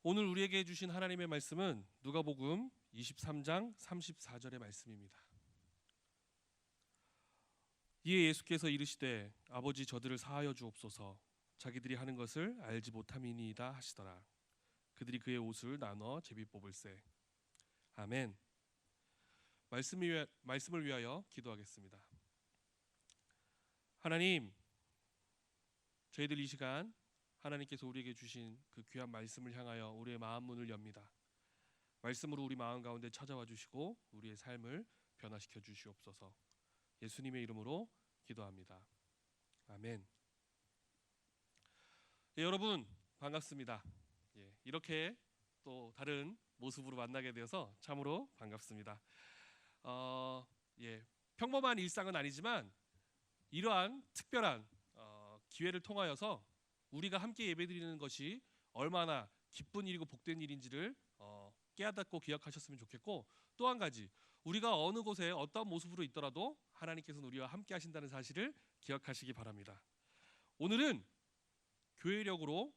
오늘 우리에게 주신 하나님의 말씀은 누가복음 23장 34절의 말씀입니다. 이에 예수께서 이르시되 아버지 저들을 사하여 주옵소서 자기들이 하는 것을 알지 못함이니이다 하시더라. 그들이 그의 옷을 나눠 제비 뽑을세. 아멘. 말씀을 위하여 기도하겠습니다. 하나님, 저희들 이 시간 하나님께서 우리에게 주신 그 귀한 말씀을 향하여 우리의 마음 문을 엽니다. 말씀으로 우리 마음 가운데 찾아와 주시고 우리의 삶을 변화시켜 주시옵소서. 예수님의 이름으로 기도합니다. 아멘. 여러분 반갑습니다. 이렇게 또 다른 모습으로 만나게 되어서 참으로 반갑습니다. 평범한 일상은 아니지만 이러한 특별한 기회를 통하여서 우리가 함께 예배드리는 것이 얼마나 기쁜 일이고 복된 일인지를 깨닫고 기억하셨으면 좋겠고, 또 한 가지 우리가 어느 곳에 어떤 모습으로 있더라도 하나님께서는 우리와 함께 하신다는 사실을 기억하시기 바랍니다. 오늘은 교회력으로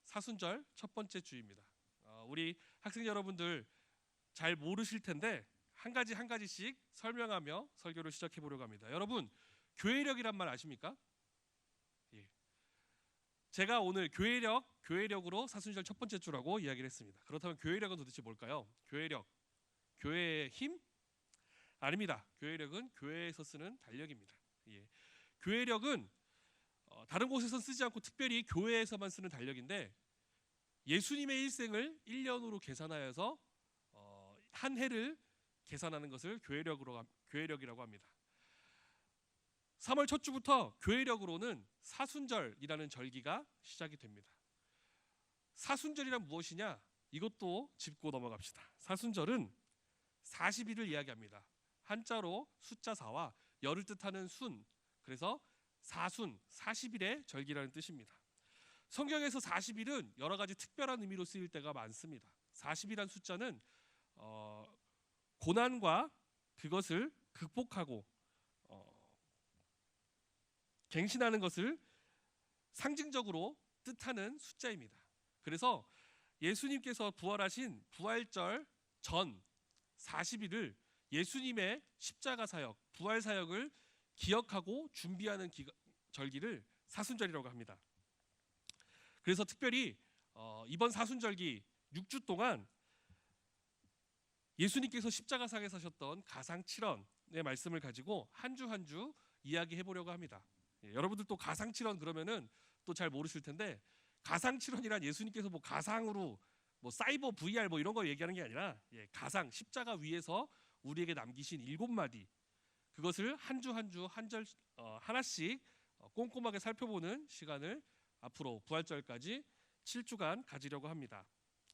사순절 첫 번째 주입니다. 우리 학생 여러분들 잘 모르실 텐데 한 가지씩 설명하며 설교를 시작해 보려고 합니다. 여러분, 교회력이란 말 아십니까? 제가 오늘 교회력으로 사순절 첫 번째 주라고 이야기를 했습니다. 그렇다면 교회력은 도대체 뭘까요? 교회력, 교회의 힘? 아닙니다. 교회력은 교회에서 쓰는 달력입니다. 교회력은 다른 곳에선 쓰지 않고 특별히 교회에서만 쓰는 달력인데, 예수님의 일생을 1년으로 계산하여서 한 해를 계산하는 것을 교회력이라고 합니다. 3월 첫 주부터 교회력으로는 사순절이라는 절기가 시작이 됩니다. 사순절이란 무엇이냐? 이것도 짚고 넘어갑시다. 사순절은 40일을 이야기합니다. 한자로 숫자 4와 열을 뜻하는 순, 그래서 사순, 40일의 절기라는 뜻입니다. 성경에서 40일은 여러 가지 특별한 의미로 쓰일 때가 많습니다. 40이란 숫자는 고난과 그것을 극복하고 갱신하는 것을 상징적으로 뜻하는 숫자입니다. 그래서 예수님께서 부활하신 부활절 전 40일을 예수님의 십자가 사역, 부활 사역을 기억하고 준비하는 절기를 사순절이라고 합니다. 그래서 특별히 이번 사순절기 6주 동안 예수님께서 십자가상에 사셨던 가상칠언의 말씀을 가지고 한 주 한 주 이야기해 보려고 합니다. 여러분들 또 가상칠언 그러면은 또 잘 모르실 텐데, 가상칠언이란 예수님께서 뭐 가상으로 뭐 사이버 VR 뭐 이런 거 얘기하는 게 아니라 가상, 십자가 위에서 우리에게 남기신 7마디, 그것을 한 주 한 주 한 절 하나씩 꼼꼼하게 살펴보는 시간을 앞으로 부활절까지 7주간 가지려고 합니다.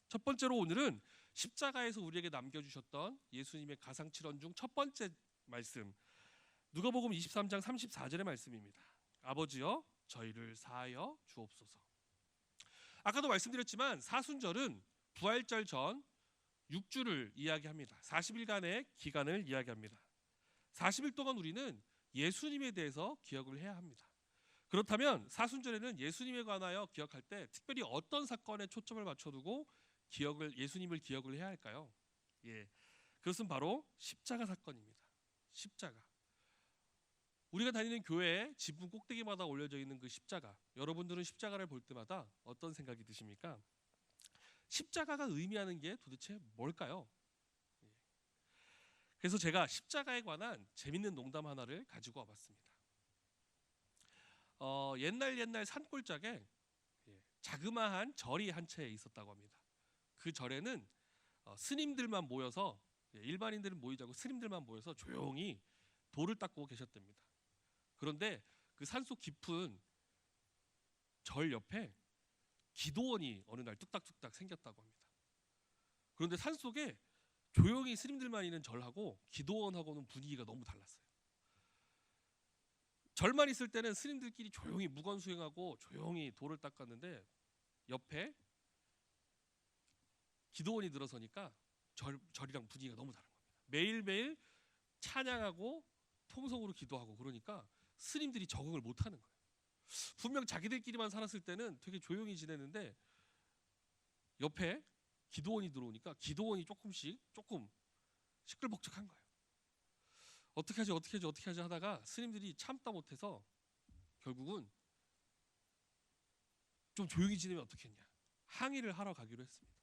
첫 번째로 오늘은 십자가에서 우리에게 남겨주셨던 예수님의 가상칠언 중 첫 번째 말씀, 누가복음 23장 34절의 말씀입니다. 아버지여 저희를 사하여 주옵소서. 아까도 말씀드렸지만 사순절은 부활절 전 6주를 이야기합니다. 40일간의 기간을 이야기합니다. 40일 동안 우리는 예수님에 대해서 기억을 해야 합니다. 그렇다면 사순절에는 예수님에 관하여 기억할 때 특별히 어떤 사건에 초점을 맞춰두고 예수님을 기억을 해야 할까요? 그것은 바로 십자가 사건입니다. 십자가. 우리가 다니는 교회에 지붕 꼭대기마다 올려져 있는 그 십자가, 여러분들은 십자가를 볼 때마다 어떤 생각이 드십니까? 십자가가 의미하는 게 도대체 뭘까요? 그래서 제가 십자가에 관한 재밌는 농담 하나를 가지고 와봤습니다. 옛날 산골짜기에 자그마한 절이 한 채 있었다고 합니다. 그 절에는 스님들만 모여서, 일반인들은 모이지 않고 스님들만 모여서 조용히 돌을 닦고 계셨답니다. 그런데 그 산속 깊은 절 옆에 기도원이 어느 날 뚝딱뚝딱 생겼다고 합니다. 그런데 산속에 조용히 스님들만 있는 절하고 기도원하고는 분위기가 너무 달랐어요. 절만 있을 때는 스님들끼리 조용히 무건수행하고 조용히 돌을 닦았는데, 옆에 기도원이 들어서니까 절이랑 분위기가 너무 다른 겁니다. 매일매일 찬양하고 통성으로 기도하고 그러니까 스님들이 적응을 못하는 거예요. 분명 자기들끼리만 살았을 때는 되게 조용히 지내는데 옆에 기도원이 들어오니까 기도원이 조금 시끌벅적한 거예요. 어떻게 하지 하다가 스님들이 참다 못해서 결국은 좀 조용히 지내면 어떻겠냐, 항의를 하러 가기로 했습니다.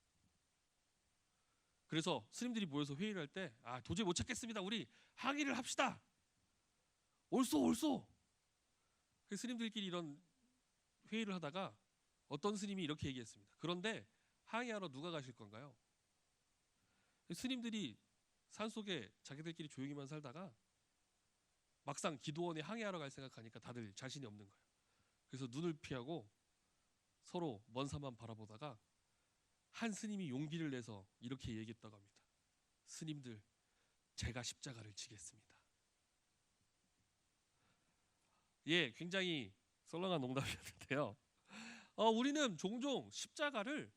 그래서 스님들이 모여서 회의를 할 때 도저히 못 찾겠습니다. 우리 항의를 합시다. 옳소. 스님들끼리 이런 회의를 하다가 어떤 스님이 이렇게 얘기했습니다. 그런데 항의하러 누가 가실 건가요? 스님들이 산속에 자기들끼리 조용히만 살다가 막상 기도원에 항의하러 갈 생각하니까 다들 자신이 없는 거예요. 그래서 눈을 피하고 서로 먼 산만 바라보다가 한 스님이 용기를 내서 이렇게 얘기했다고 합니다. 스님들, 제가 십자가를 지겠습니다. 예, 굉장히 썰렁한 농담이었는데요. 우리는 종종 십자가를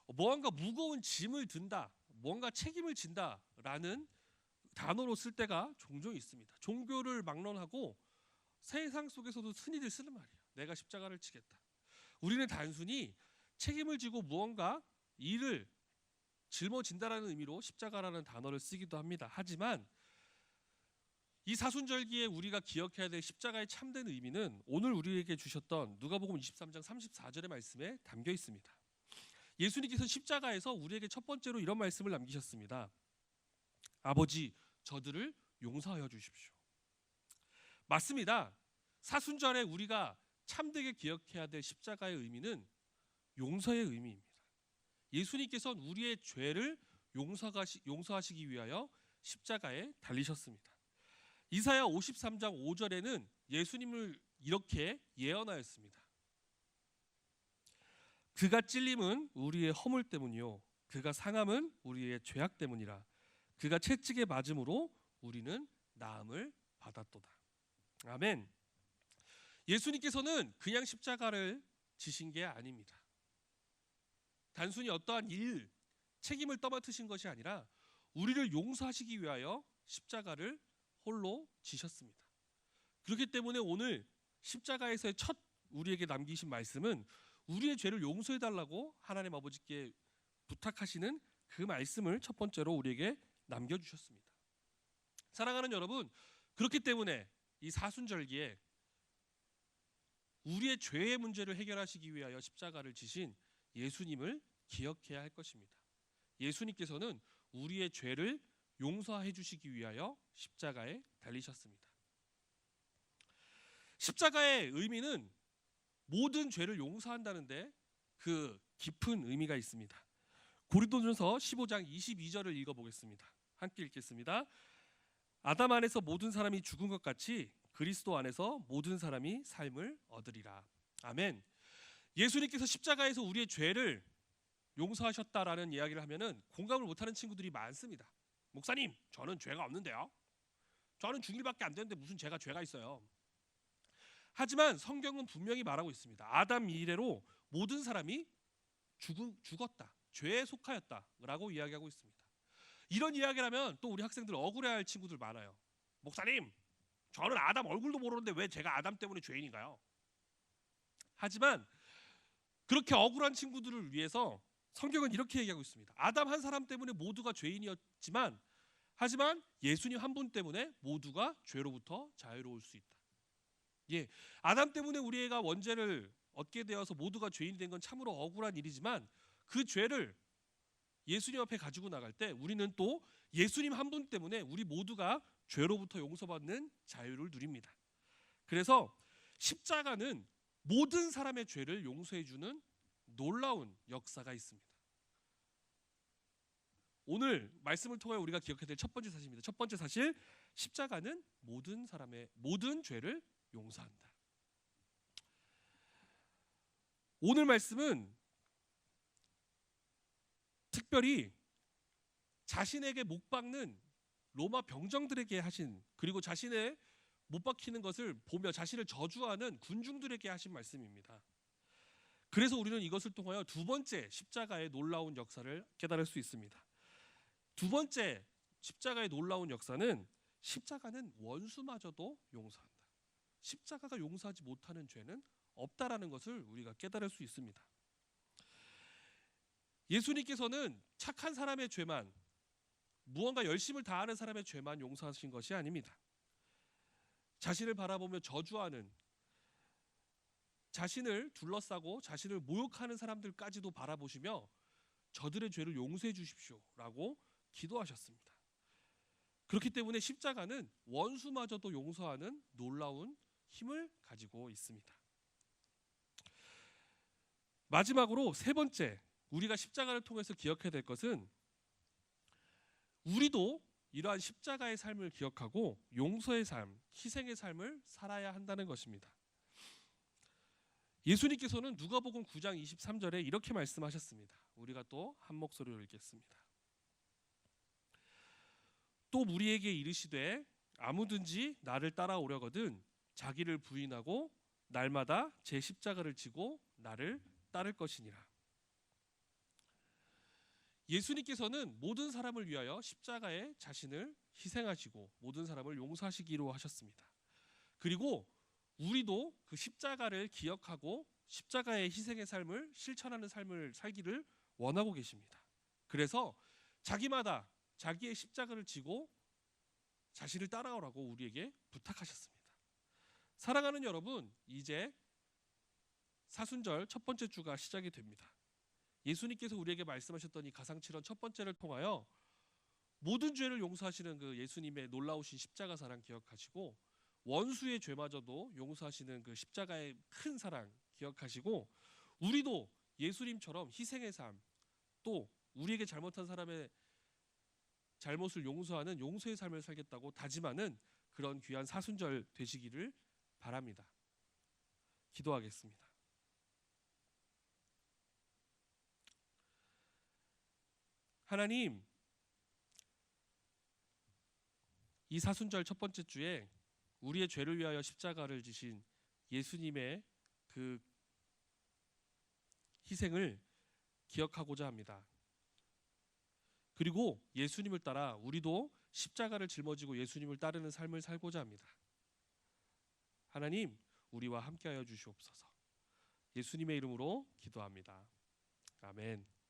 뭔가 무거운 짐을 든다, 뭔가 책임을 진다라는 단어로 쓸 때가 종종 있습니다. 종교를 막론하고 세상 속에서도 흔히들 쓰는 말이에요. 내가 십자가를 지겠다. 우리는 단순히 책임을 지고 무언가 일을 짊어진다라는 의미로 십자가라는 단어를 쓰기도 합니다. 하지만 이 사순절기에 우리가 기억해야 될 십자가의 참된 의미는 오늘 우리에게 주셨던 누가복음 23장 34절의 말씀에 담겨 있습니다. 예수님께서 십자가에서 우리에게 첫 번째로 이런 말씀을 남기셨습니다. 아버지, 저들을 용서하여 주십시오. 맞습니다. 사순절에 우리가 참되게 기억해야 될 십자가의 의미는 용서의 의미입니다. 예수님께서는 우리의 죄를 용서하시기 위하여 십자가에 달리셨습니다. 이사야 53장 5절에는 예수님을 이렇게 예언하였습니다. 그가 찔림은 우리의 허물 때문이요, 그가 상함은 우리의 죄악 때문이라. 그가 채찍에 맞음으로 우리는 나음을 받았도다. 아멘. 예수님께서는 그냥 십자가를 지신 게 아닙니다. 단순히 어떠한 책임을 떠맡으신 것이 아니라 우리를 용서하시기 위하여 십자가를 홀로 지셨습니다. 그렇기 때문에 오늘 십자가에서의 첫 우리에게 남기신 말씀은 우리의 죄를 용서해달라고 하나님 아버지께 부탁하시는 그 말씀을 첫 번째로 우리에게 남겨주셨습니다. 사랑하는 여러분, 그렇기 때문에 이 사순절기에 우리의 죄의 문제를 해결하시기 위하여 십자가를 지신 예수님을 기억해야 할 것입니다. 예수님께서는 우리의 죄를 용서해 주시기 위하여 십자가에 달리셨습니다. 십자가의 의미는 모든 죄를 용서한다는데 그 깊은 의미가 있습니다. 고린도전서 15장 22절을 읽어보겠습니다. 함께 읽겠습니다. 아담 안에서 모든 사람이 죽은 것 같이 그리스도 안에서 모든 사람이 삶을 얻으리라. 아멘. 예수님께서 십자가에서 우리의 죄를 용서하셨다라는 이야기를 하면은 공감을 못하는 친구들이 많습니다. 목사님, 저는 죄가 없는데요. 저는 중일밖에 안 되는데 무슨 죄가 있어요. 하지만 성경은 분명히 말하고 있습니다. 아담 이래로 모든 사람이 죽었다, 죄에 속하였다라고 이야기하고 있습니다. 이런 이야기를 하면 또 우리 학생들 억울해할 친구들 많아요. 목사님, 저는 아담 얼굴도 모르는데 왜 제가 아담 때문에 죄인인가요? 하지만 그렇게 억울한 친구들을 위해서 성경은 이렇게 얘기하고 있습니다. 아담 한 사람 때문에 모두가 죄인이었지만 하지만 예수님 한 분 때문에 모두가 죄로부터 자유로울 수 있다. 예, 아담 때문에 우리가 원죄를 얻게 되어서 모두가 죄인이 된 건 참으로 억울한 일이지만 그 죄를 예수님 앞에 가지고 나갈 때 우리는 또 예수님 한 분 때문에 우리 모두가 죄로부터 용서받는 자유를 누립니다. 그래서 십자가는 모든 사람의 죄를 용서해 주는 놀라운 역사가 있습니다. 오늘 말씀을 통해 우리가 기억해야 될 첫 번째 사실입니다. 첫 번째 사실, 십자가는 모든 사람의 모든 죄를 용서한다. 오늘 말씀은 특별히 자신에게 못 박는 로마 병정들에게 하신, 그리고 자신의 못 박히는 것을 보며 자신을 저주하는 군중들에게 하신 말씀입니다. 그래서 우리는 이것을 통하여 두 번째 십자가의 놀라운 역사를 깨달을 수 있습니다. 두 번째 십자가의 놀라운 역사는 십자가는 원수마저도 용서한다. 십자가가 용서하지 못하는 죄는 없다라는 것을 우리가 깨달을 수 있습니다. 예수님께서는 착한 사람의 죄만, 무언가 열심을 다하는 사람의 죄만 용서하신 것이 아닙니다. 자신을 바라보며 저주하는, 자신을 둘러싸고 자신을 모욕하는 사람들까지도 바라보시며 저들의 죄를 용서해 주십시오라고 기도하셨습니다. 그렇기 때문에 십자가는 원수마저도 용서하는 놀라운 힘을 가지고 있습니다. 마지막으로 세 번째, 우리가 십자가를 통해서 기억해야 될 것은 우리도 이러한 십자가의 삶을 기억하고 용서의 삶, 희생의 삶을 살아야 한다는 것입니다. 예수님께서는 누가복음 9장 23절에 이렇게 말씀하셨습니다. 우리가 또 한 목소리로 읽겠습니다. 또 우리에게 이르시되 아무든지 나를 따라오려거든 자기를 부인하고 날마다 제 십자가를 지고 나를 따를 것이니라. 예수님께서는 모든 사람을 위하여 십자가에 자신을 희생하시고 모든 사람을 용서하시기로 하셨습니다. 그리고 우리도 그 십자가를 기억하고 십자가의 희생의 삶을 실천하는 삶을 살기를 원하고 계십니다. 그래서 자기마다 자기의 십자가를 지고 자신을 따라오라고 우리에게 부탁하셨습니다. 사랑하는 여러분, 이제 사순절 첫 번째 주가 시작이 됩니다. 예수님께서 우리에게 말씀하셨던 이 가상칠언 첫 번째를 통하여 모든 죄를 용서하시는 그 예수님의 놀라우신 십자가 사랑 기억하시고 원수의 죄마저도 용서하시는 그 십자가의 큰 사랑 기억하시고 우리도 예수님처럼 희생의 삶, 또 우리에게 잘못한 사람의 잘못을 용서하는 용서의 삶을 살겠다고 다짐하는 그런 귀한 사순절 되시기를 바랍니다. 기도하겠습니다. 하나님, 이 사순절 첫 번째 주에 우리의 죄를 위하여 십자가를 지신 예수님의 그 희생을 기억하고자 합니다. 그리고 예수님을 따라 우리도 십자가를 짊어지고 예수님을 따르는 삶을 살고자 합니다. 하나님, 우리와 함께하여 주시옵소서. 예수님의 이름으로 기도합니다. 아멘.